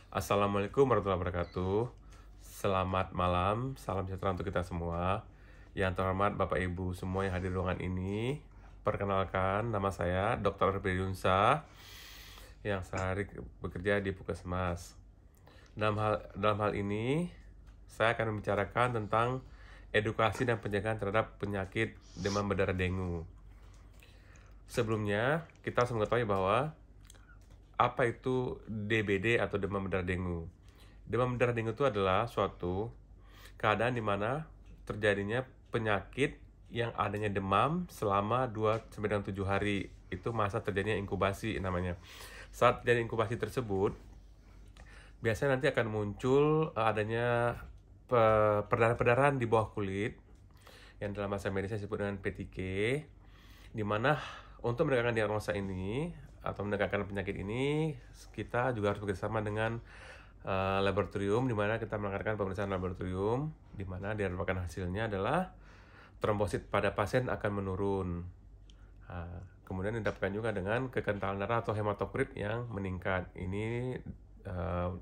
Assalamualaikum warahmatullahi wabarakatuh. Selamat malam, salam sejahtera untuk kita semua. Yang terhormat Bapak Ibu semua yang hadir di ruangan ini. Perkenalkan, nama saya Dr. Arfi Yunsa yang sehari bekerja di Puskesmas. Dalam hal ini, saya akan membicarakan tentang edukasi dan pencegahan terhadap penyakit demam berdarah dengue. Sebelumnya, kita harus mengetahui bahwa apa itu DBD atau demam berdarah dengue. Demam berdarah dengue itu adalah suatu keadaan di mana terjadinya penyakit yang adanya demam selama 2-7 hari. Itu masa terjadinya inkubasi namanya. Saat terjadi inkubasi tersebut, biasanya nanti akan muncul adanya perdarahan-perdarahan di bawah kulit yang dalam bahasa medisnya disebut dengan PTK, di mana untuk menegakkan diagnosa ini atau menegakkan penyakit ini, kita juga harus bekerjasama dengan laboratorium, di mana kita melakukan pemeriksaan laboratorium, di mana diharapkan hasilnya adalah trombosit pada pasien akan menurun. Kemudian didapatkan juga dengan kekentalan darah atau hematokrit yang meningkat. Ini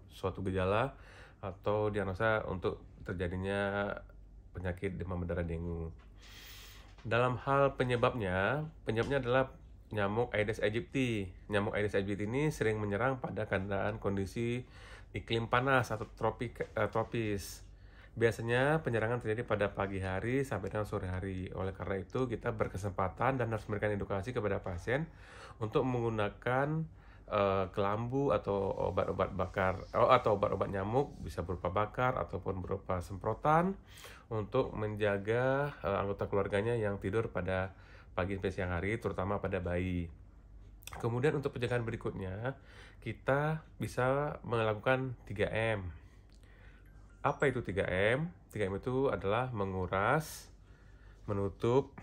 suatu gejala atau diagnosa untuk terjadinya penyakit demam berdarah dengue. Dalam hal penyebabnya adalah nyamuk Aedes aegypti. Nyamuk Aedes aegypti ini sering menyerang pada keadaan kondisi iklim panas atau tropis. Biasanya penyerangan terjadi pada pagi hari sampai dengan sore hari. Oleh karena itu, kita berkesempatan dan harus memberikan edukasi kepada pasien untuk menggunakan kelambu atau obat-obat bakar atau obat-obat nyamuk, bisa berupa bakar ataupun berupa semprotan untuk menjaga anggota keluarganya yang tidur pada pagi sampai siang hari, terutama pada bayi. Kemudian untuk pencegahan berikutnya, kita bisa melakukan 3M. Apa itu 3M? 3M itu adalah menguras, menutup,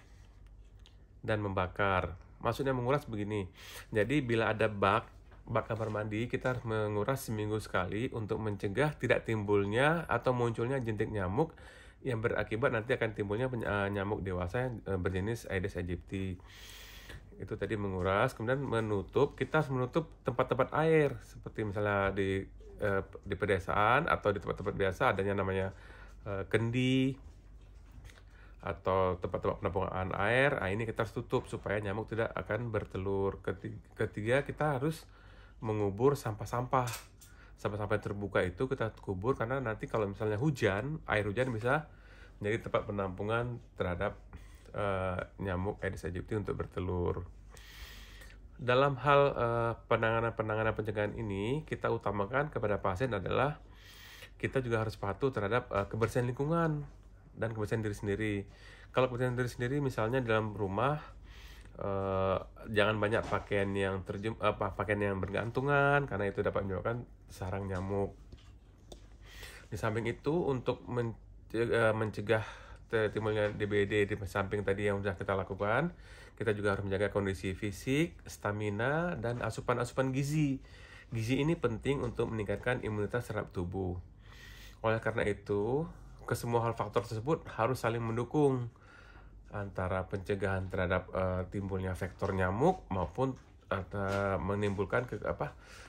dan membakar. Maksudnya menguras begini. Jadi bila ada bak kamar mandi, kita harus menguras seminggu sekali untuk mencegah tidak timbulnya atau munculnya jentik nyamuk yang berakibat nanti akan timbulnya nyamuk dewasa yang berjenis Aedes aegypti. Itu tadi menguras. Kemudian menutup, kita harus menutup tempat-tempat air seperti misalnya di pedesaan atau di tempat-tempat biasa adanya namanya kendi atau tempat-tempat penampungan air. Ini kita harus tutup supaya nyamuk tidak akan bertelur. Ketiga, kita harus mengubur sampah-sampah yang terbuka itu kita kubur, karena nanti kalau misalnya hujan, air hujan bisa menjadi tempat penampungan terhadap nyamuk Aedes aegypti untuk bertelur. Dalam hal penanganan pencegahan ini, kita utamakan kepada pasien adalah kita juga harus patuh terhadap kebersihan lingkungan dan kebersihan diri sendiri. Kalau kebersihan diri sendiri, misalnya di dalam rumah, jangan banyak pakaian yang pakaian yang bergantungan, karena itu dapat menyebabkan sarang nyamuk. Di samping itu, untuk mencegah timbulnya DBD, di samping tadi yang sudah kita lakukan, kita juga harus menjaga kondisi fisik, stamina, dan asupan gizi. Gizi ini penting untuk meningkatkan imunitas terhadap tubuh. Oleh karena itu, kesemua hal faktor tersebut harus saling mendukung antara pencegahan terhadap timbulnya vektor nyamuk maupun menimbulkan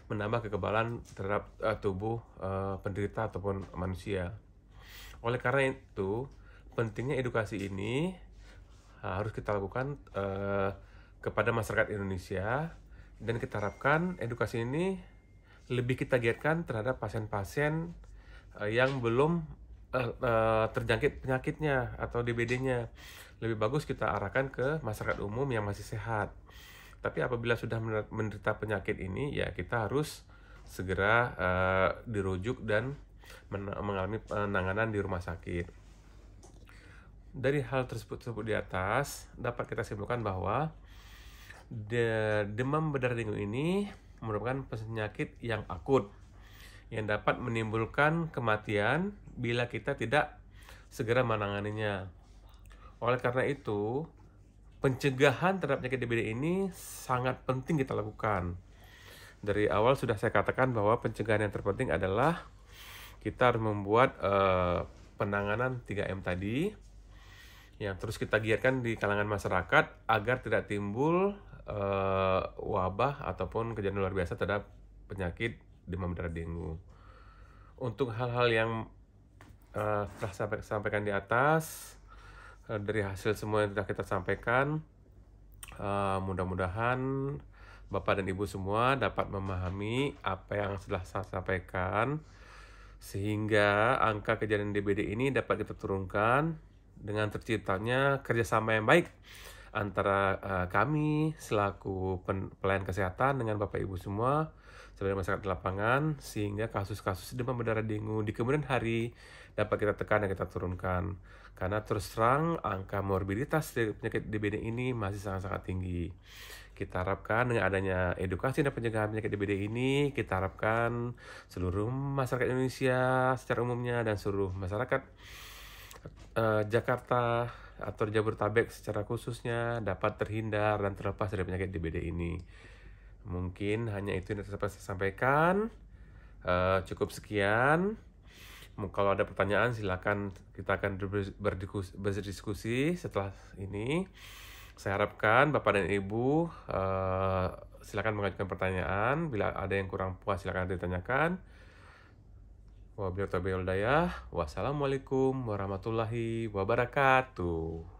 menambah kekebalan terhadap tubuh penderita ataupun manusia. Oleh karena itu, pentingnya edukasi ini harus kita lakukan kepada masyarakat Indonesia, dan kita harapkan edukasi ini lebih kita giatkan terhadap pasien-pasien yang belum terjangkit penyakitnya atau DBD-nya. Lebih bagus kita arahkan ke masyarakat umum yang masih sehat. Tapi apabila sudah menderita penyakit ini, ya kita harus segera dirujuk dan mengalami penanganan di rumah sakit. Dari hal tersebut di atas, dapat kita simpulkan bahwa demam berdarah dengue ini merupakan penyakit yang akut yang dapat menimbulkan kematian bila kita tidak segera menanganinya. Oleh karena itu, pencegahan terhadap penyakit DBD ini sangat penting kita lakukan. Dari awal sudah saya katakan bahwa pencegahan yang terpenting adalah kita harus membuat penanganan 3M tadi, yang terus kita giatkan di kalangan masyarakat agar tidak timbul wabah ataupun kejadian luar biasa terhadap penyakit demam berdarah dengue. Untuk hal-hal yang telah sampaikan di atas, dari hasil semua yang telah kita sampaikan, mudah-mudahan Bapak dan Ibu semua dapat memahami apa yang telah saya sampaikan, sehingga angka kejadian DBD ini dapat kita turunkan dengan terciptanya kerjasama yang baik antara kami selaku pelayan kesehatan dengan Bapak Ibu semua sebagai masyarakat di lapangan, sehingga kasus-kasus demam berdarah dengue di kemudian hari dapat kita tekan dan kita turunkan. Karena terus terang angka morbiditas dari penyakit DBD ini masih sangat-sangat tinggi. Kita harapkan dengan adanya edukasi dan pencegahan penyakit DBD ini, kita harapkan seluruh masyarakat Indonesia secara umumnya dan seluruh masyarakat Jakarta atau Jabodetabek secara khususnya dapat terhindar dan terlepas dari penyakit DBD ini. Mungkin hanya itu yang dapat saya sampaikan. Cukup sekian. Kalau ada pertanyaan silakan, kita akan berdiskusi setelah ini. Saya harapkan Bapak dan Ibu silakan mengajukan pertanyaan. Bila ada yang kurang puas silakan ditanyakan. Wabillahi taufiq wal hidayah. Wassalamualaikum warahmatullahi wabarakatuh.